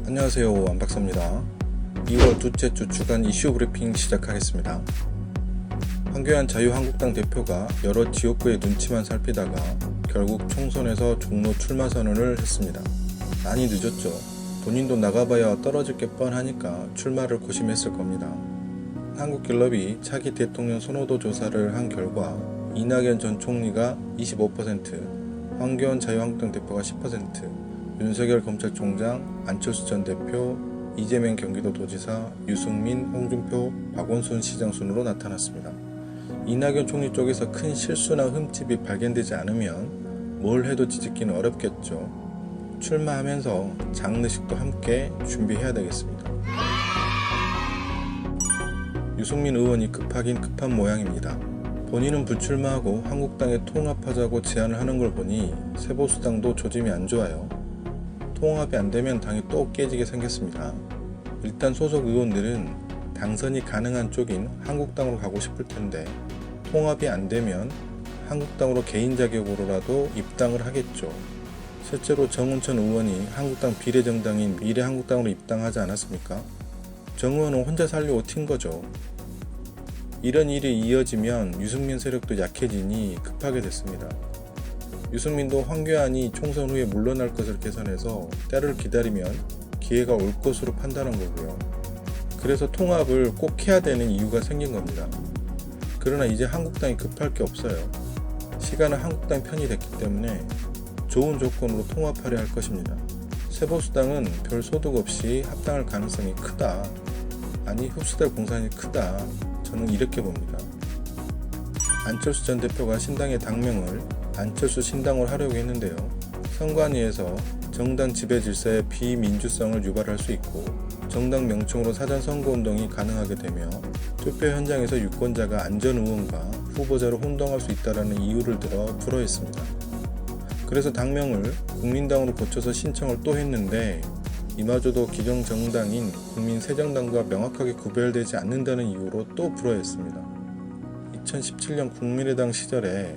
안녕하세요, 안박사입니다. 2월 둘째 주 주간 이슈 브리핑 시작하겠습니다. 황교안 자유한국당 대표가 여러 지역구의 눈치만 살피다가 결국 총선에서 종로 출마 선언을 했습니다. 많이 늦었죠. 본인도 나가봐야 떨어질 게 뻔하니까 출마를 고심했을 겁니다. 한국갤럽이 차기 대통령 선호도 조사를 한 결과 이낙연 전 총리가 25%, 황교안 자유한국당 대표가 10%, 윤석열 검찰총장, 안철수 전 대표, 이재명 경기도도지사, 유승민, 홍준표, 박원순 시장 순으로 나타났습니다. 이낙연 총리 쪽에서 큰 실수나 흠집이 발견되지 않으면 뭘 해도 뒤집기는 어렵겠죠. 출마하면서 장례식도 함께 준비해야 되겠습니다. 유승민 의원이 급하긴 급한 모양입니다. 본인은 불출마하고 한국당에 통합하자고 제안을 하는 걸 보니 새보수당도 조짐이 안 좋아요. 통합이 안 되면 당이 또 깨지게 생겼습니다. 일단 소속 의원들은 당선이 가능한 쪽인 한국당으로 가고 싶을 텐데 통합이 안 되면 한국당으로 개인 자격으로라도 입당을 하겠죠. 실제로 정운천 의원이 한국당 비례정당인 미래한국당으로 입당하지 않았습니까? 정 의원은 혼자 살려고 튄 거죠. 이런 일이 이어지면 유승민 세력도 약해지니 급하게 됐습니다. 유승민도 황교안이 총선 후에 물러날 것을 계산해서 때를 기다리면 기회가 올 것으로 판단한 거고요. 그래서 통합을 꼭 해야 되는 이유가 생긴 겁니다. 그러나 이제 한국당이 급할 게 없어요. 시간은 한국당 편이 됐기 때문에 좋은 조건으로 통합하려 할 것입니다. 새보수당은 별 소득 없이 합당할 가능성이 크다. 아니 흡수될 공산이 크다. 저는 이렇게 봅니다. 안철수 전 대표가 신당의 당명을 안철수 신당으로 하려고 했는데요. 선관위에서 정당 지배 질서의 비민주성을 유발할 수 있고 정당 명칭으로 사전 선거운동이 가능하게 되며 투표 현장에서 유권자가 안전 의원과 후보자로 혼동할 수 있다는 이유를 들어 불허했습니다. 그래서 당명을 국민당으로 고쳐서 신청을 또 했는데 이마저도 기존 정당인 국민새정당과 명확하게 구별되지 않는다는 이유로 또 불허했습니다. 2017년 국민의당 시절에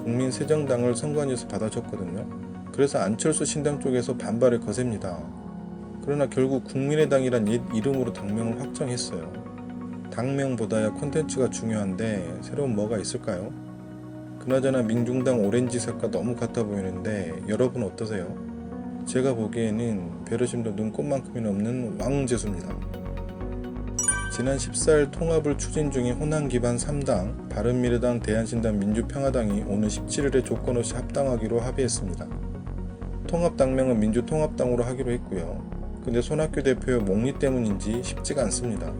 국민새정당을 선관위에서 받아줬거든요. 그래서 안철수 신당 쪽에서 반발을 거셉니다. 그러나 결국 국민의당이란 옛 이름으로 당명을 확정했어요. 당명보다야 콘텐츠가 중요한데 새로운 뭐가 있을까요? 그나저나 민중당 오렌지색과 너무 같아 보이는데 여러분 어떠세요? 제가 보기에는 배려심도 눈꼽만큼이 없는 왕재수입니다. 지난 14일 통합을 추진 중인 호남 기반 3당 바른미래당, 대한신당, 민주평화당이 오는 17일에 조건 없이 합당하기로 합의했습니다. 통합 당명은 민주통합당으로 하기로 했고요. 근데 손학규 대표의 목리 때문인지 쉽지가 않습니다.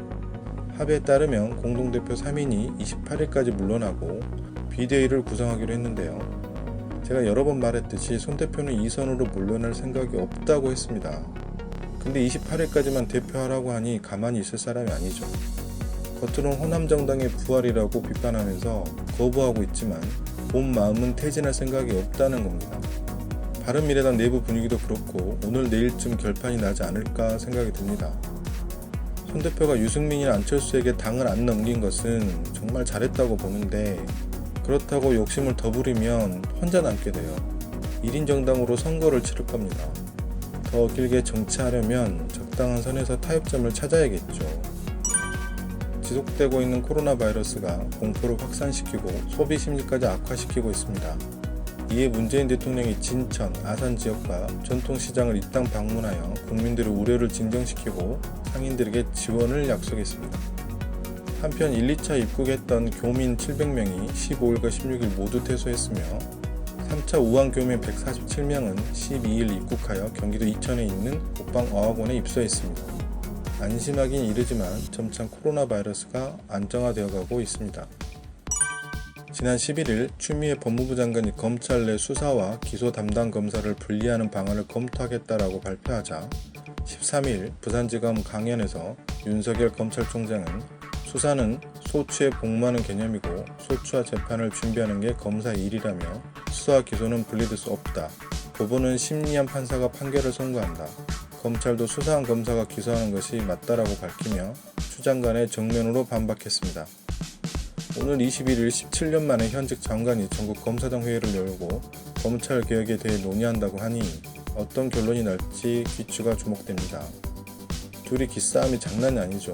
합의에 따르면 공동대표 3인이 28일까지 물러나고 비대위를 구성하기로 했는데요. 제가 여러 번 말했듯이 손 대표는 이 선으로 물러날 생각이 없다고 했습니다. 근데 28일까지만 대표하라고 하니 가만히 있을 사람이 아니죠. 겉으로는 호남정당의 부활이라고 비판하면서 거부하고 있지만 본 마음은 퇴진할 생각이 없다는 겁니다. 바른미래당 내부 분위기도 그렇고 오늘 내일쯤 결판이 나지 않을까 생각이 듭니다. 손 대표가 유승민이나 안철수에게 당을 안 넘긴 것은 정말 잘했다고 보는데 그렇다고 욕심을 더 부리면 혼자 남게 돼요. 1인 정당으로 선거를 치를 겁니다. 더 길게 정치하려면 적당한 선에서 타협점을 찾아야겠죠. 지속되고 있는 코로나 바이러스가 공포를 확산시키고 소비 심리까지 악화시키고 있습니다. 이에 문재인 대통령이 진천, 아산 지역과 전통시장을 입당 방문하여 국민들의 우려를 진정시키고 상인들에게 지원을 약속했습니다. 한편 1, 2차 입국했던 교민 700명이 15일과 16일 모두 퇴소했으며 3차 우한 교민 147명은 12일 입국하여 경기도 이천에 있는 국방어학원에 입소했습니다. 안심하긴 이르지만 점차 코로나 바이러스가 안정화되어 가고 있습니다. 지난 11일 추미애 법무부 장관이 검찰 내 수사와 기소 담당 검사를 분리하는 방안을 검토하겠다라고 발표하자 13일 부산지검 강연에서 윤석열 검찰총장은 수사는 소추에 복무하는 개념이고 소추와 재판을 준비하는 게 검사의 일이라며 수사와 기소는 분리될 수 없다. 법원은 심리한 판사가 판결을 선고한다. 검찰도 수사한 검사가 기소하는 것이 맞다라고 밝히며 추 장관의 정면으로 반박했습니다. 오늘 21일 17년 만에 현직 장관이 전국 검사장 회의를 열고 검찰개혁에 대해 논의한다고 하니 어떤 결론이 날지 귀추가 주목됩니다. 둘이 기싸움이 장난이 아니죠.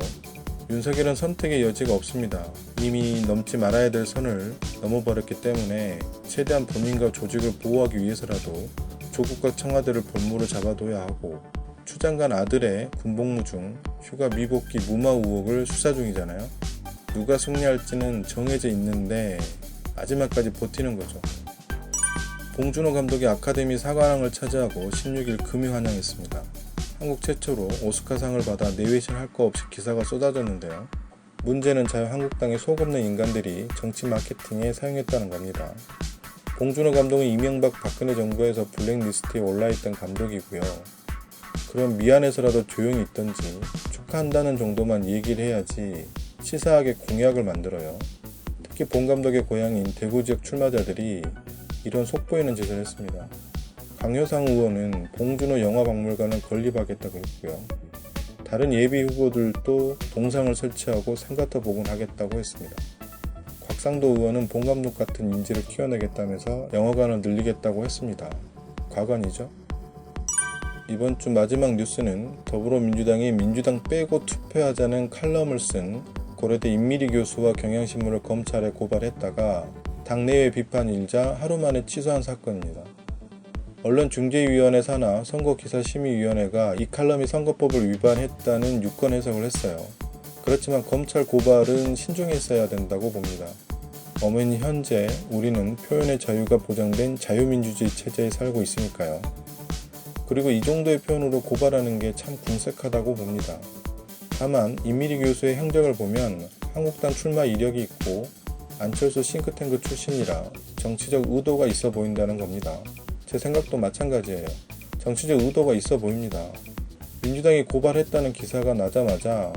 윤석열은 선택의 여지가 없습니다. 이미 넘지 말아야 될 선을 넘어버렸기 때문에 최대한 본인과 조직을 보호하기 위해서라도 조국과 청와대를 볼모로 잡아둬야 하고, 추 장관 아들의 군복무 중 휴가 미복귀 무마 의혹을 수사 중이잖아요. 누가 승리할지는 정해져 있는데 마지막까지 버티는 거죠. 봉준호 감독이 아카데미 사관왕을 차지하고 16일 금이 환영했습니다. 한국 최초로 오스카상을 받아 내외신 할 거 없이 기사가 쏟아졌는데요. 문제는 자유한국당의 속없는 인간들이 정치 마케팅에 사용했다는 겁니다. 봉준호 감독은 이명박 박근혜 정부에서 블랙리스트에 올라있던 감독이고요. 그럼 미안해서라도 조용히 있던지 축하한다는 정도만 얘기를 해야지 치사하게 공약을 만들어요. 특히 봉 감독의 고향인 대구 지역 출마자들이 이런 속보이는 짓을 했습니다. 강효상 의원은 봉준호 영화박물관을 건립하겠다고 했고요. 다른 예비 후보들도 동상을 설치하고 상가터 복원하겠다고 했습니다. 곽상도 의원은 봉 감독 같은 인재를 키워내겠다면서 영화관을 늘리겠다고 했습니다. 과관이죠. 이번 주 마지막 뉴스는 더불어민주당이 민주당 빼고 투표하자는 칼럼을 쓴 고려대 임미리 교수와 경향신문을 검찰에 고발했다가 당내외 비판 일자 하루 만에 취소한 사건입니다. 언론중재위원회 산하 선거기사심의위원회가 이 칼럼이 선거법을 위반했다는 유권 해석을 했어요. 그렇지만 검찰 고발은 신중했어야 된다고 봅니다. 어머니 현재 우리는 표현의 자유가 보장된 자유민주주의 체제에 살고 있으니까요. 그리고 이 정도의 표현으로 고발하는 게 참 궁색하다고 봅니다. 다만 임미리 교수의 행적을 보면 한국당 출마 이력이 있고 안철수 싱크탱크 출신이라 정치적 의도가 있어 보인다는 겁니다. 제 생각도 마찬가지예요. 정치적 의도가 있어 보입니다. 민주당이 고발했다는 기사가 나자마자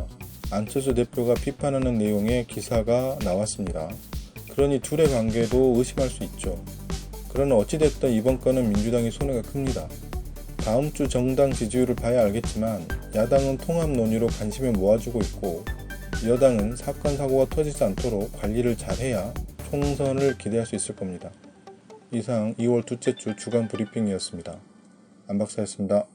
안철수 대표가 비판하는 내용의 기사가 나왔습니다. 그러니 둘의 관계도 의심할 수 있죠. 그러나 어찌됐든 이번 건은 민주당이 손해가 큽니다. 다음 주 정당 지지율을 봐야 알겠지만 야당은 통합 논의로 관심을 모아주고 있고, 여당은 사건 사고가 터지지 않도록 관리를 잘해야 총선을 기대할 수 있을 겁니다. 이상 2월 둘째 주 주간 브리핑이었습니다. 안박사였습니다.